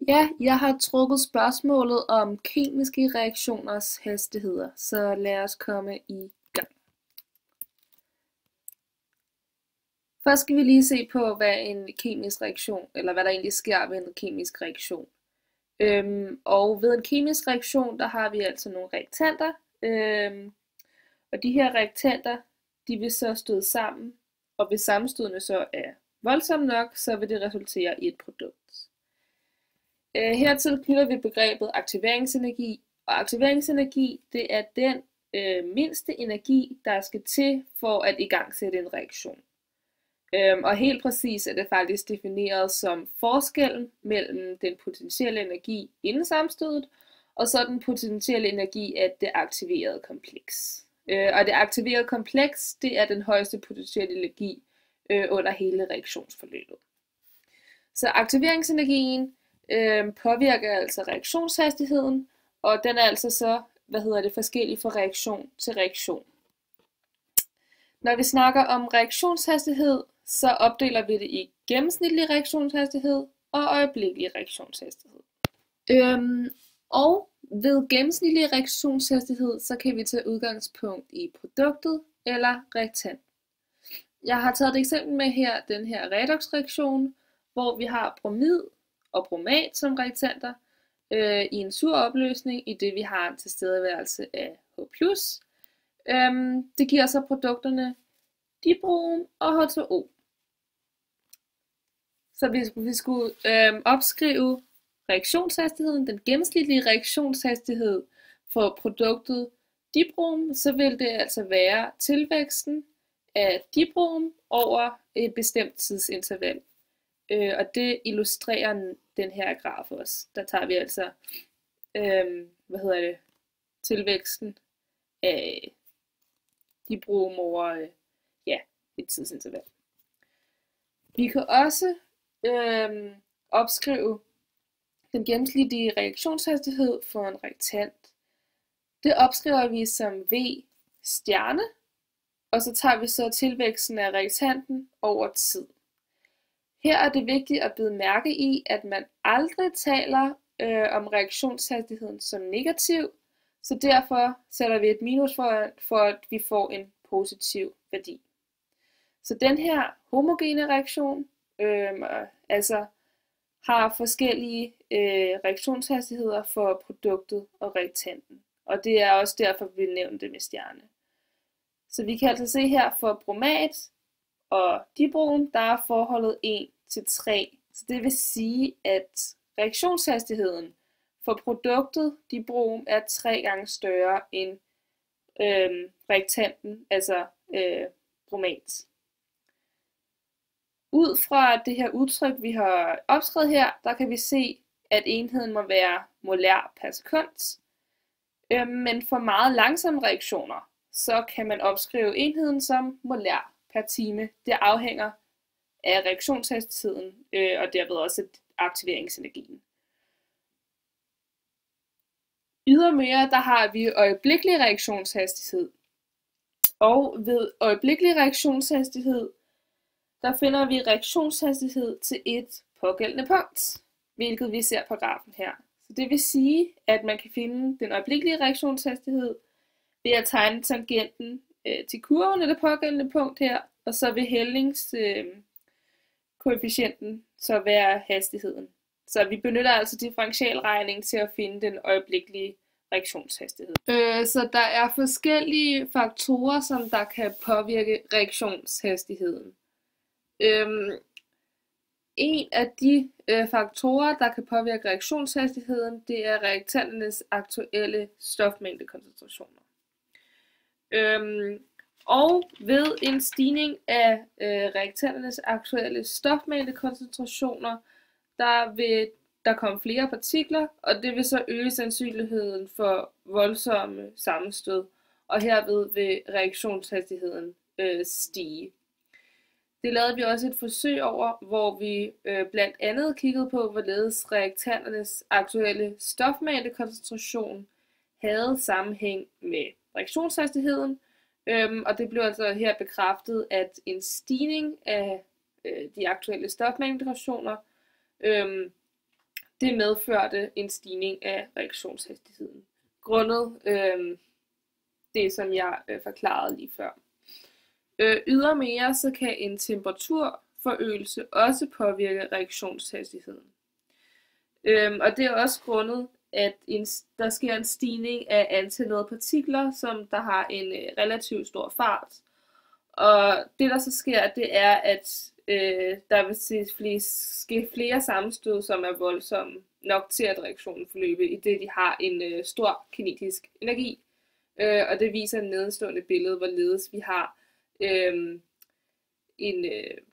Ja, jeg har trukket spørgsmålet om kemiske reaktioners hastigheder, så lad os komme i gang. Først skal vi lige se på, hvad en kemisk reaktion, eller hvad der egentlig sker ved en kemisk reaktion. Og ved en kemisk reaktion, der har vi altså nogle reaktanter, og de her reaktanter, de vil så støde sammen, og hvis sammenstødene så er voldsomme nok, så vil det resultere i et produkt. Hertil knytter vi begrebet aktiveringsenergi, og aktiveringsenergi, det er den mindste energi, der skal til for at igangsætte en reaktion. Og helt præcis er det faktisk defineret som forskellen mellem den potentielle energi inden sammenstødet, og så den potentielle energi af det aktiverede kompleks. Og det aktiverede kompleks, det er den højeste potentielle energi under hele reaktionsforløbet. Så aktiveringsenergien påvirker altså reaktionshastigheden, og den er altså så, forskellig fra reaktion til reaktion. Når vi snakker om reaktionshastighed, så opdeler vi det i gennemsnitlig reaktionshastighed og øjeblikkelig reaktionshastighed. Og ved gennemsnitlig reaktionshastighed, så kan vi tage udgangspunkt i produktet eller reaktant. Jeg har taget et eksempel med her, den her redoxreaktion, hvor vi har bromid og bromat som reaktanter i en sur opløsning, i det vi har en tilstedeværelse af H+. Det giver så produkterne dibrom og H2O. Så hvis vi skulle opskrive reaktionshastigheden, den gennemsnitlige reaktionshastighed for produktet dibrom, så vil det altså være tilvæksten af dibrom over et bestemt tidsinterval. Og det illustrerer den her graf også. Der tager vi altså tilvæksten af dibrom over et tidsinterval. Vi kan også opskrive den gennemsnitlige reaktionshastighed for en reaktant. Det opskriver vi som V stjerne, og så tager vi så tilvæksten af reaktanten over tid. Her er det vigtigt at bide mærke i, at man aldrig taler om reaktionshastigheden som negativ, så derfor sætter vi et minus for at vi får en positiv værdi. Så den her homogene reaktion har forskellige reaktionshastigheder for produktet og reaktanten. Og det er også derfor, vi nævner det med stjerne. Så vi kan altså se her for bromat og dibrom, der er forholdet 1:3. Så det vil sige, at reaktionshastigheden for produktet dibrom er 3 gange større end reaktanten, altså bromat. Ud fra det her udtryk, vi har opskrevet her, der kan vi se, at enheden må være molær per sekund. Men for meget langsomme reaktioner, så kan man opskrive enheden som molær per time. Det afhænger af reaktionshastigheden og derved også aktiveringsenergien. Ydermere der har vi øjeblikkelig reaktionshastighed. Og ved øjeblikkelig reaktionshastighed, der finder vi reaktionshastighed til et pågældende punkt, hvilket vi ser på grafen her. Så det vil sige, at man kan finde den øjeblikkelige reaktionshastighed ved at tegne tangenten til kurven af det pågældende punkt her, og så vil hældningskoefficienten så være hastigheden. Så vi benytter altså differentialregning til at finde den øjeblikkelige reaktionshastighed. Så der er forskellige faktorer, som der kan påvirke reaktionshastigheden. En af de faktorer, der kan påvirke reaktionshastigheden, det er reaktanternes aktuelle stofmængdekoncentrationer. Og ved en stigning af reaktanternes aktuelle stofmængdekoncentrationer, der vil der komme flere partikler, og det vil så øge sandsynligheden for voldsomme sammenstød, og herved vil reaktionshastigheden stige. Det lavede vi også et forsøg over, hvor vi blandt andet kiggede på, hvorledes reaktanternes aktuelle stofmængdekoncentration havde sammenhæng med reaktionshastigheden, og det blev altså her bekræftet, at en stigning af de aktuelle stofmængdekoncentrationer, det medførte en stigning af reaktionshastigheden, grundet det, som jeg forklarede lige før. Ydermere så kan en temperaturforøgelse også påvirke reaktionshastigheden. Og det er også grundet, at der sker en stigning af antallet af partikler, som der har en relativt stor fart. Og det der så sker, det er, at der vil ske flere sammenstød, som er voldsomme nok til, at reaktionen forløber, i det de har en stor kinetisk energi. Og det viser et nedenstående billede, hvorledes vi har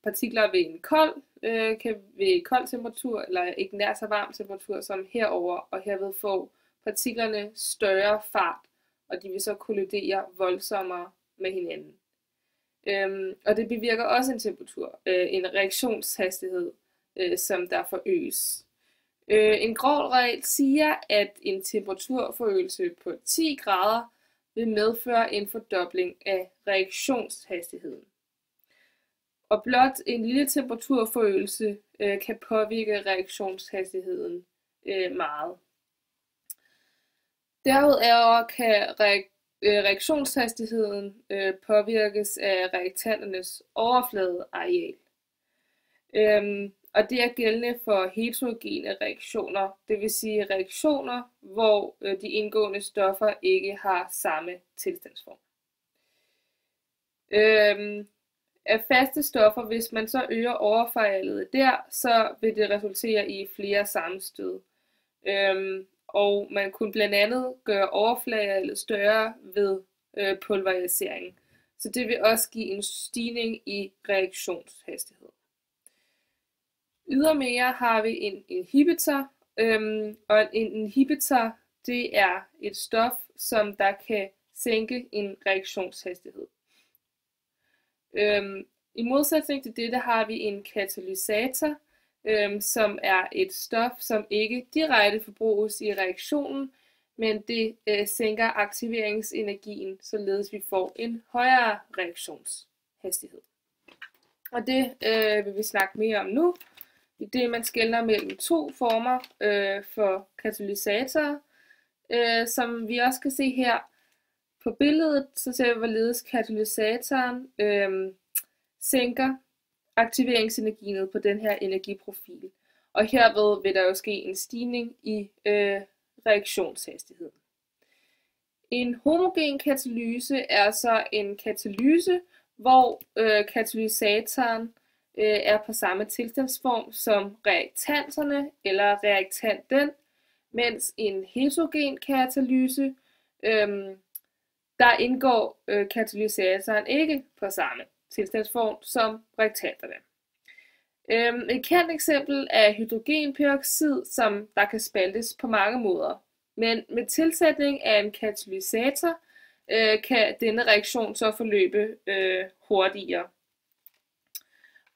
partikler ved kold temperatur, eller ikke nær så varm temperatur som herover, og herved får partiklerne større fart, og de vil så kollidere voldsommere med hinanden. Og det bevirker også en reaktionshastighed, som der forøges. En grov regel siger, at en temperaturforøgelse på 10 grader vil medføre en fordobling af reaktionshastigheden. Og blot en lille temperaturforøgelse kan påvirke reaktionshastigheden meget. Derudover kan reaktionshastigheden påvirkes af reaktanternes overfladeareal. Og det er gældende for heterogene reaktioner, det vil sige reaktioner, hvor de indgående stoffer ikke har samme tilstandsform. Af faste stoffer, hvis man så øger overfladearealet der, så vil det resultere i flere sammenstød. Og man kunne blandt andet gøre overfladearealet større ved pulverisering. Så det vil også give en stigning i reaktionshastighed. Ydermere har vi en inhibitor, og en inhibitor, det er et stof, som der kan sænke en reaktionshastighed. I modsætning til dette har vi en katalysator, som er et stof, som ikke direkte forbruges i reaktionen, men det sænker aktiveringsenergien, således vi får en højere reaktionshastighed. Og det vil vi snakke mere om nu. Det er, man skelner mellem to former for katalysatorer, som vi også kan se her på billedet, så ser vi, hvorledes katalysatoren sænker aktiveringsenergien på den her energiprofil. Og herved vil der jo ske en stigning i reaktionshastigheden. En homogen katalyse er så en katalyse, hvor katalysatoren er på samme tilstandsform som reaktanterne eller reaktanten, mens en heterogen katalyse, der indgår katalysatoren ikke på samme tilstandsform som reaktanterne. Et kendt eksempel er hydrogenperoxid, som der kan spaltes på mange måder. Men med tilsætning af en katalysator kan denne reaktion så forløbe hurtigere.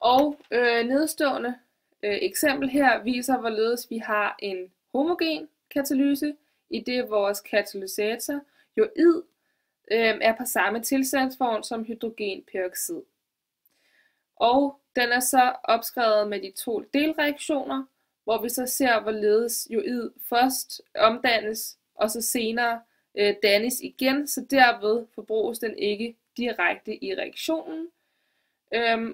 Og nedstående eksempel her viser, hvorledes vi har en homogen katalyse, i det vores katalysator jodid er på samme tilstandsform som hydrogenperoxid. Og den er så opskrevet med de to delreaktioner, hvor vi så ser, hvorledes jodid først omdannes, og så senere dannes igen, så derved forbruges den ikke direkte i reaktionen.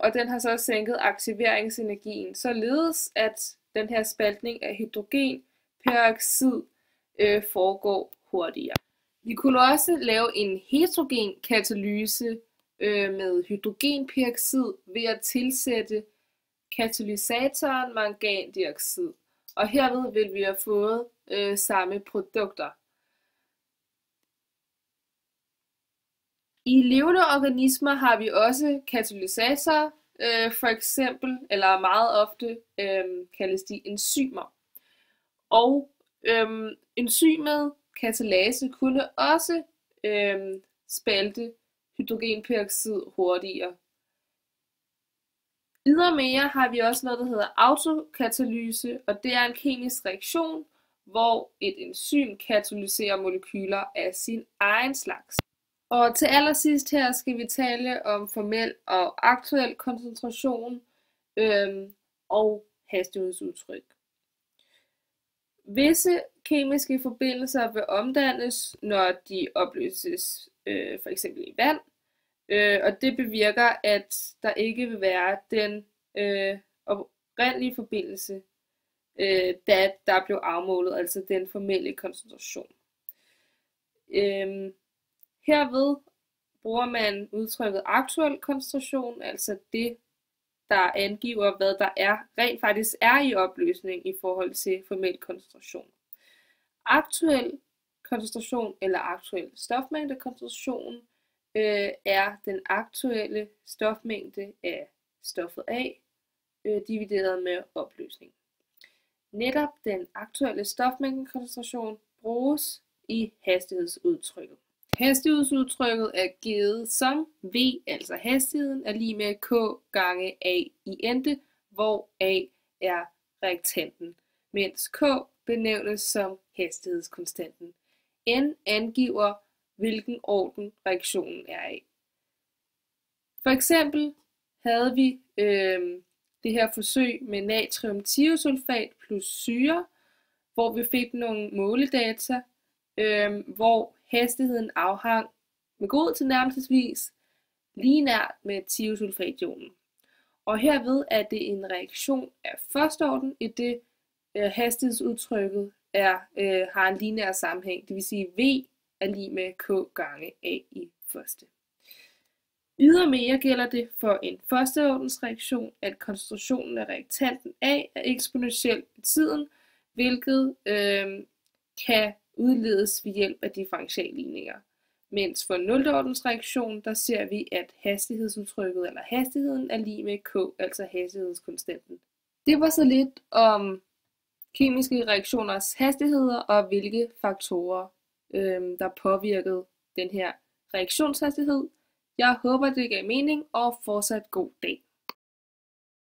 Og den har så sænket aktiveringsenergien, således at den her spaltning af hydrogenperoxid foregår hurtigere. Vi kunne også lave en heterogen katalyse med hydrogenperoxid ved at tilsætte katalysatoren mangandioxid, og herved vil vi have fået samme produkter. I levende organismer har vi også katalysatorer, for eksempel, eller meget ofte kaldes de enzymer. Og enzymet katalase kunne også spalte hydrogenperoxid hurtigere. Ydermere har vi også noget, der hedder autokatalyse, og det er en kemisk reaktion, hvor et enzym katalyserer molekyler af sin egen slags. Og til allersidst her skal vi tale om formel og aktuel koncentration og hastighedsudtryk. Visse kemiske forbindelser vil omdannes, når de opløses for eksempel i vand, og det bevirker, at der ikke vil være den oprindelige forbindelse, da der blev afmålet, altså den formelle koncentration. Herved bruger man udtrykket aktuel koncentration, altså det, der angiver, hvad der rent faktisk er i opløsning i forhold til formel koncentration. Aktuel koncentration eller aktuel stofmængdekoncentration er den aktuelle stofmængde af stoffet A divideret med opløsning. Netop den aktuelle stofmængdekoncentration bruges i hastighedsudtrykket. Hastighedsudtrykket er givet som V, altså hastigheden, er lig med K gange A i ente, hvor A er reaktanten, mens K benævnes som hastighedskonstanten. N angiver, hvilken orden reaktionen er i. For eksempel havde vi det her forsøg med natriumthiosulfat plus syre, hvor vi fik nogle måledata, hvor hastigheden afhang med god tilnærmelsesvis lige nært med thiosulfationen. Og herved er det en reaktion af første orden, i det hastighedsudtrykket har en lineær sammenhæng, det vil sige V er lig med K gange A i første. Ydermere gælder det for en førsteordensreaktion, at koncentrationen af reaktanten A er eksponentiel i tiden, hvilket kan udledes ved hjælp af differentialligninger. Mens for en nulordensreaktion, der ser vi, at hastighedsudtrykket eller hastigheden er lig med K, altså hastighedskonstanten. Det var så lidt om kemiske reaktioners hastigheder og hvilke faktorer, der påvirkede den her reaktionshastighed. Jeg håber, det gav mening, og fortsat god dag.